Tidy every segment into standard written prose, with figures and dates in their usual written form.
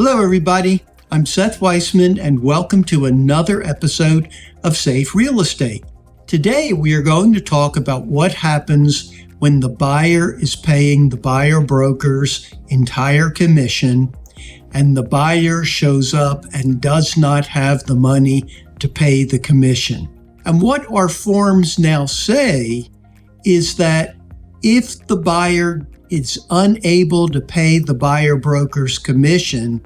Hello, everybody. I'm Seth Weissman, and welcome to another episode of Safe Real Estate. Today, we are going to talk about what happens when the buyer is paying the buyer broker's entire commission and the buyer shows up and does not have the money to pay the commission. And what our forms now say is that if the buyer is unable to pay the buyer broker's commission,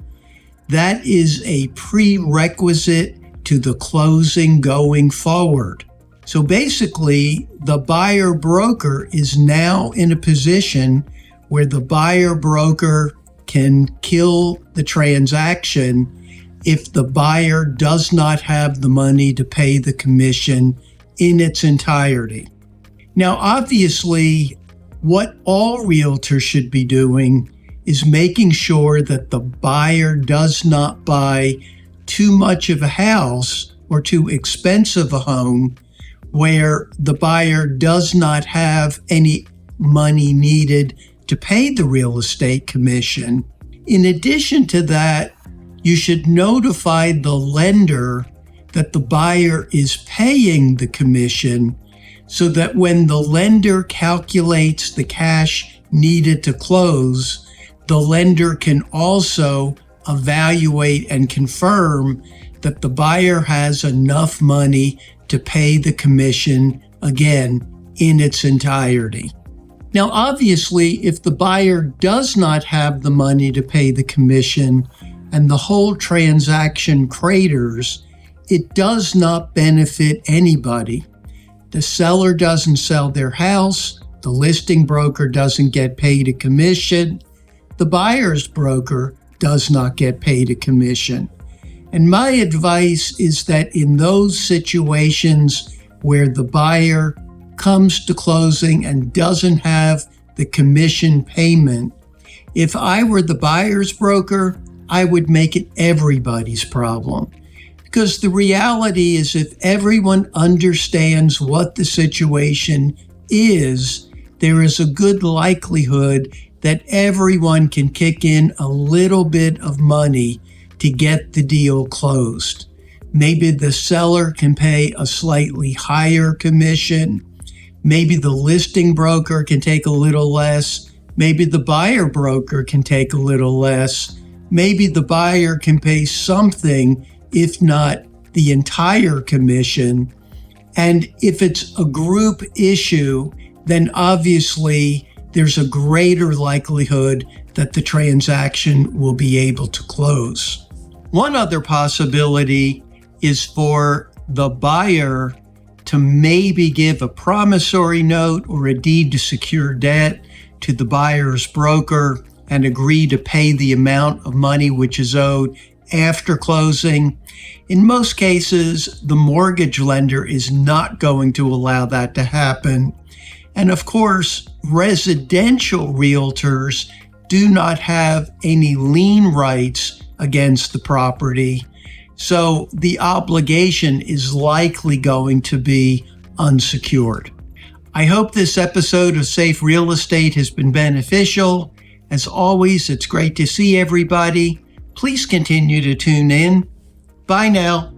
that is a prerequisite to the closing going forward. So basically, the buyer broker is now in a position where the buyer broker can kill the transaction if the buyer does not have the money to pay the commission in its entirety. Now, obviously, what all realtors should be doing is making sure that the buyer does not buy too much of a house or too expensive a home where the buyer does not have any money needed to pay the real estate commission. In addition to that, you should notify the lender that the buyer is paying the commission so that when the lender calculates the cash needed to close, the lender can also evaluate and confirm that the buyer has enough money to pay the commission, again, in its entirety. Now, obviously, if the buyer does not have the money to pay the commission and the whole transaction craters, it does not benefit anybody. The seller doesn't sell their house, the listing broker doesn't get paid a commission, the buyer's broker does not get paid a commission. And my advice is that in those situations where the buyer comes to closing and doesn't have the commission payment, if I were the buyer's broker, I would make it everybody's problem. Because the reality is if everyone understands what the situation is, there is a good likelihood that everyone can kick in a little bit of money to get the deal closed. Maybe the seller can pay a slightly higher commission. Maybe the listing broker can take a little less. Maybe the buyer broker can take a little less. Maybe the buyer can pay something, if not the entire commission. And if it's a group issue, then obviously there's a greater likelihood that the transaction will be able to close. One other possibility is for the buyer to maybe give a promissory note or a deed to secure debt to the buyer's broker and agree to pay the amount of money which is owed after closing. In most cases, the mortgage lender is not going to allow that to happen. And of course, residential realtors do not have any lien rights against the property, so the obligation is likely going to be unsecured. I hope this episode of Safe Real Estate has been beneficial. As always, it's great to see everybody. Please continue to tune in. Bye now.